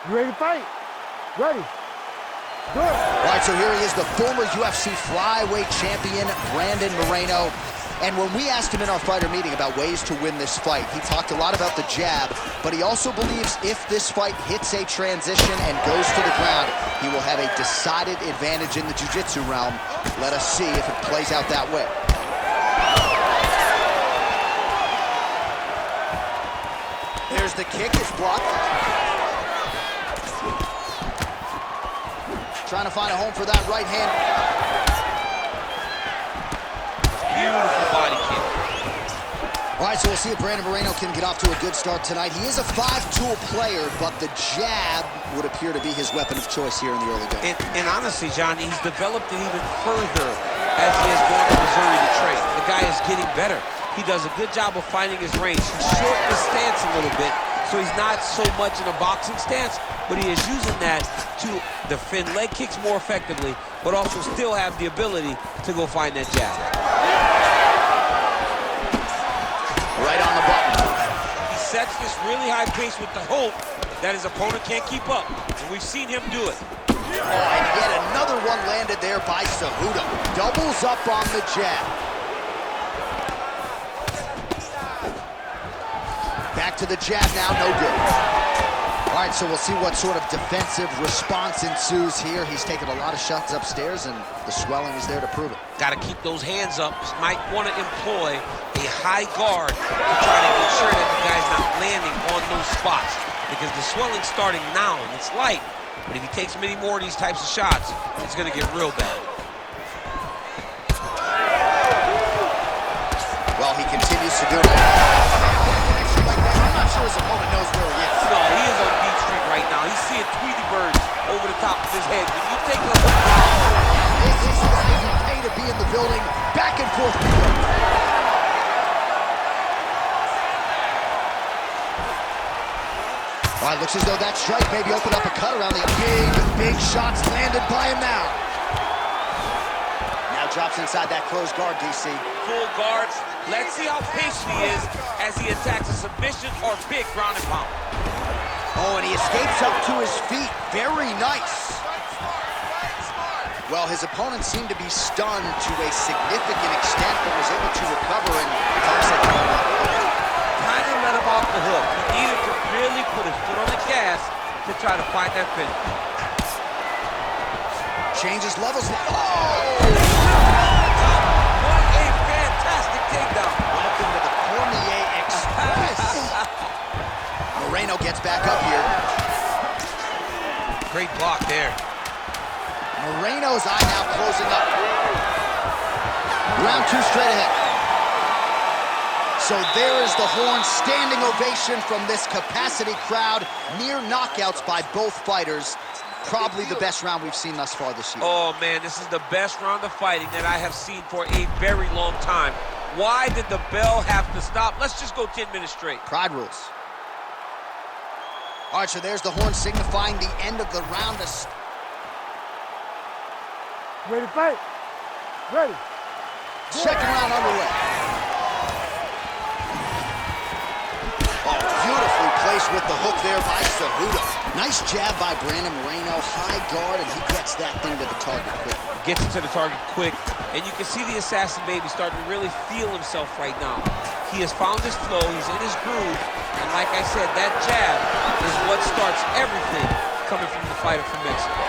You ready to fight? Ready. Good. All right, so here he is, the former UFC flyweight champion, Brandon Moreno. And when we asked him in our fighter meeting about ways to win this fight, he talked a lot about the jab, but he also believes if this fight hits a transition and goes to the ground, he will have a decided advantage in the jiu-jitsu realm. Let us see if it plays out that way. There's the kick, it's blocked. Trying to find a home for that right hand. Beautiful body kick. All right, so we'll see if Brandon Moreno can get off to a good start tonight. He is a five-tool player, but the jab would appear to be his weapon of choice here in the early going. And honestly, John, he's developed it even further as he has gone to Missouri to train. The guy is getting better. He does a good job of finding his range. He's shortened his stance a little bit, so he's not so much in a boxing stance, but he is using that to defend leg kicks more effectively, but also still have the ability to go find that jab. Right on the button. He sets this really high pace with the hope that his opponent can't keep up, and we've seen him do it. Oh, and yet another one landed there by Cejudo. Doubles up on the jab. Back to the jab now, no good. All right, so we'll see what sort of defensive response ensues here. He's taken a lot of shots upstairs, and the swelling is there to prove it. Got to keep those hands up. Might want to employ a high guard to try to ensure that the guy's not landing on those spots, because the swelling's starting now, and it's light. But if he takes many more of these types of shots, it's going to get real bad. Well, he continues to do it. I'm not sure his opponent knows where he is. No, he is on beat street right now. He's seeing Tweety birds over the top of his head. When you take a look, this isn't pay to be in the building. Back and forth. All right, looks as though that strike maybe opened up a cut around the big shots landed by him now. Now drops inside that closed guard, DC. Full guards. Let's see how patient he is as he attacks a submission or big ground and pound. Oh, and he escapes up to his feet. Very nice. Well, his opponent seemed to be stunned to a significant extent, but was able to recover and toss it. Kind of let him off the hook. He needed to really put his foot on the gas to try to find that finish. Changes levels. Oh! What a fantastic takedown. Welcome to the Cormier Express. Moreno gets back up here. Great block there. Moreno's eye now closing up. Round two straight ahead. So there is the horn, standing ovation from this capacity crowd. Near knockouts by both fighters. Probably the best round we've seen thus far this year. Oh, man, this is the best round of fighting that I have seen for a very long time. Why did the bell have to stop? Let's just go 10 minutes straight. Pride rules. All right, so there's the horn signifying the end of the round. Ready to fight? Ready. Second round underway. Oh, beautifully placed with the hook there by Cejudo. Nice jab by Brandon Moreno. High guard, and he gets that thing to the target quick. Gets it to the target quick, and you can see the assassin baby starting to really feel himself right now. He has found his flow, he's in his groove, and like I said, that jab is what starts everything coming from the fighter from Mexico.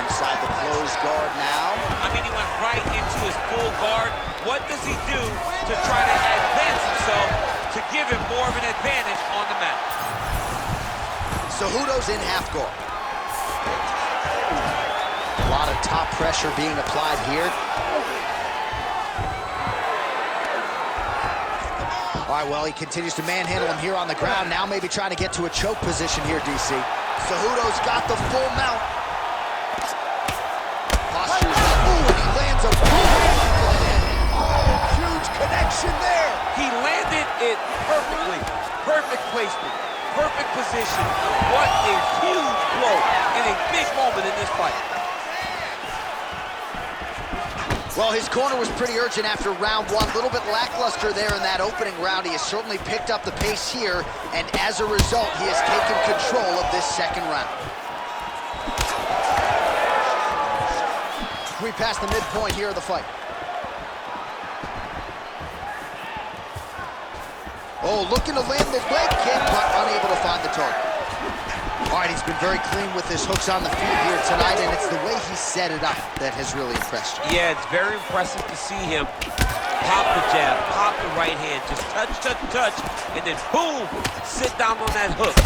Inside the closed guard now. I mean, he went right into his full guard. What does he do to try to advance himself to give him more of an advantage on the mat? Cejudo's in half guard. A lot of top pressure being applied here. All right, well, he continues to manhandle him here on the ground. Now maybe trying to get to a choke position here, DC. Cejudo's got the full mount. Posture's up. Ooh, and he lands a huge connection there. He landed it perfectly. Perfect placement. Perfect position. What a huge blow in a big moment in this fight. Well, his corner was pretty urgent after round one. A little bit lackluster there in that opening round. He has certainly picked up the pace here, and as a result, he has taken control of this second round. We passed the midpoint here of the fight. Oh, looking to land the leg kick, but unable to find the target. All right, he's been very clean with his hooks on the feet here tonight, and it's the way he set it up that has really impressed you. Yeah, it's very impressive to see him pop the jab, pop the right hand, just touch, touch, touch, and then boom, sit down on that hook. And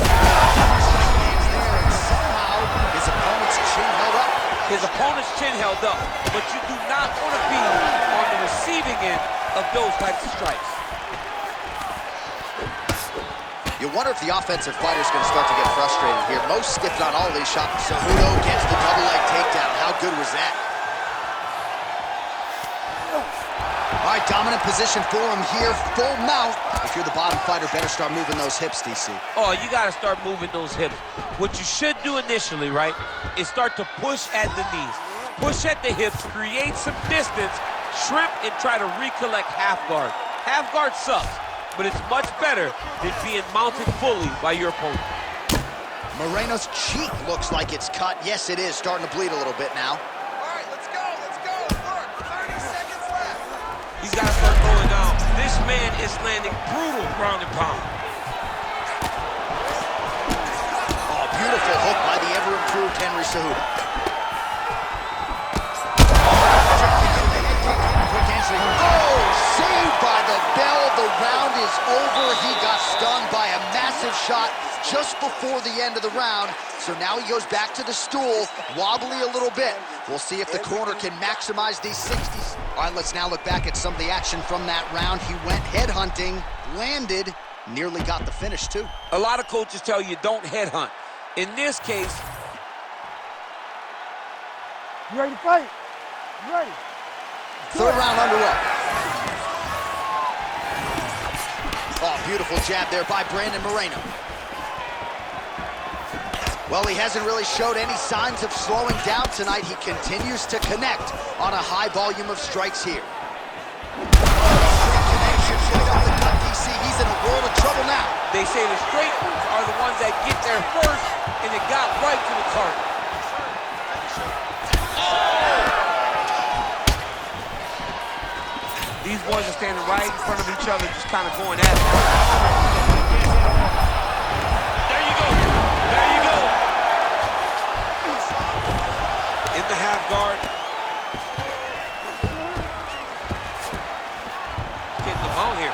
somehow his opponent's chin held up. His opponent's chin held up, but you do not want to be on the receiving end of those types of strikes. You wonder if the offensive fighter's going to start to get frustrated here. Most skipped on all these shots. Cejudo gets the double leg takedown. How good was that? All right, dominant position for him here. Full mount. If you're the bottom fighter, better start moving those hips, DC. Oh, you got to start moving those hips. What you should do initially, right, is start to push at the knees. Push at the hips, create some distance, shrimp, and try to recollect half guard. Half guard sucks, but it's much better than being mounted fully by your opponent. Moreno's cheek looks like it's cut. Yes, it is. Starting to bleed a little bit now. All right, let's go. Work. 30 seconds left. He's got to start going down. This man is landing brutal ground and pound. Oh, beautiful hook by the ever-improved Henry Cejudo. Oh, saved by the bell. The round is over. He got stunned by a massive shot just before the end of the round. So now he goes back to the stool, wobbly a little bit. We'll see if the corner can maximize these 60s. All right, let's now look back at some of the action from that round. He went headhunting, landed, nearly got the finish too. A lot of coaches tell you don't headhunt. In this case, You ready to fight? You ready? Third round underway. Oh, beautiful jab there by Brandon Moreno. Well, he hasn't really showed any signs of slowing down tonight. He continues to connect on a high volume of strikes here. Connection straight up the cut, DC. He's in a world of trouble now. they say the straight ones are the ones that get there first, and it got right to the target. These boys are standing right in front of each other, just kind of going at it. There you go. There you go. In the half guard. Getting the bone here.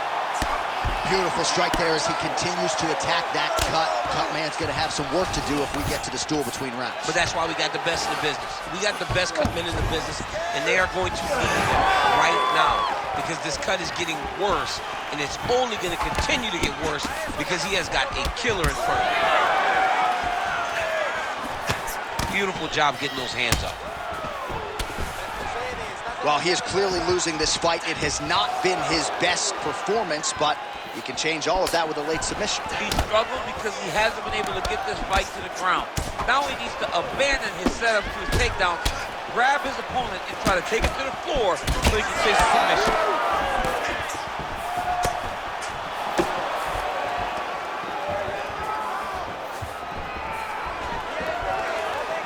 Beautiful strike there as he continues to attack that cut. Cut man's going to have some work to do if we get to the stool between rounds. But that's why we got the best in the business. We got the best cut men in the business, and they are going to need him right now, because this cut is getting worse, and it's only going to continue to get worse because he has got a killer in front of him. Beautiful job getting those hands up. Well, he is clearly losing this fight. It has not been his best performance, but he can change all of that with a late submission. He struggled because he hasn't been able to get this fight to the ground. Now he needs to abandon his setup to his takedown, grab his opponent, and try to take it to the floor so he can face a submission.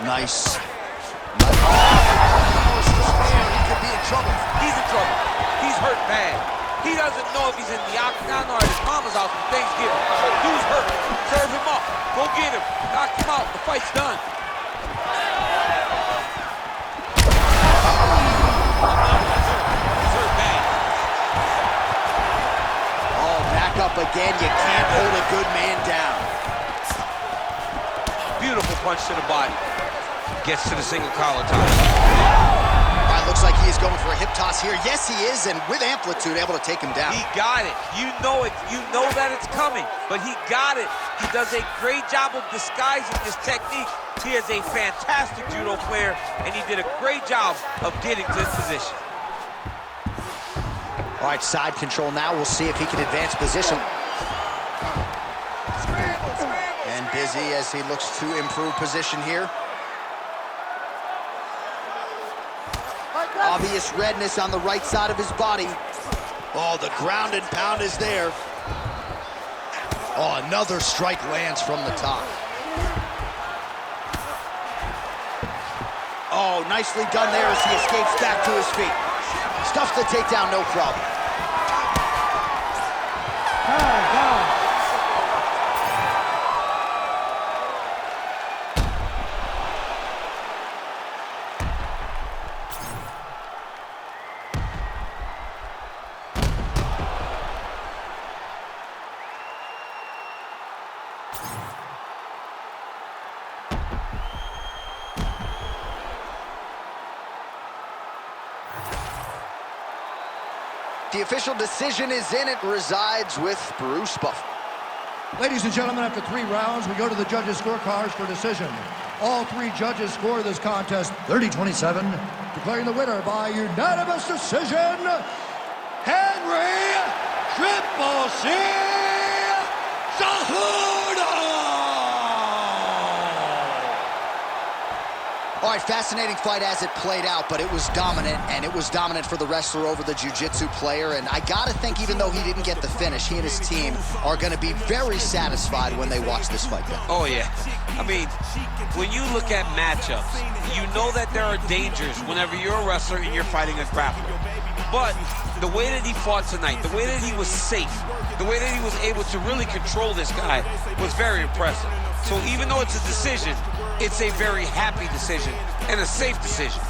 Nice. He could be in trouble. He's in trouble. He's hurt bad. He doesn't know if he's in the octagon or at his mama's house for Thanksgiving. Dude's hurt. Serve him up. Go get him. Knock him out. The fight's done. He's hurt bad. Oh, back up again. You can't hold a good man down. Beautiful punch to the body. Gets to the single collar tie. All right, looks like he is going for a hip toss here. Yes, he is, and with amplitude, able to take him down. He got it. You know it. You know that it's coming, but he got it. He does a great job of disguising this technique. He is a fantastic judo player, and he did a great job of getting to this position. All right, side control now. We'll see if he can advance position. And busy as he looks to improve position here. Obvious redness on the right side of his body. Oh, the ground and pound is there. Oh, another strike lands from the top. Oh, nicely done there as he escapes back to his feet. Stuffs the takedown, no problem. Down. The official decision is in. It resides with Bruce Buffer. Ladies and gentlemen, after 3 rounds, we go to the judges' scorecards for decision. All 3 judges score this contest 30-27, declaring the winner by unanimous decision, Henry Triple C Cejudo! All right, fascinating fight as it played out, but it was dominant, and it was dominant for the wrestler over the jiu-jitsu player, and I gotta think even though he didn't get the finish, he and his team are gonna be very satisfied when they watch this fight back. Oh, yeah. I mean, when you look at matchups, you know that there are dangers whenever you're a wrestler and you're fighting a grappler. But the way that he fought tonight, the way that he was safe, the way that he was able to really control this guy was very impressive. So even though it's a decision, it's a very happy decision and a safe decision.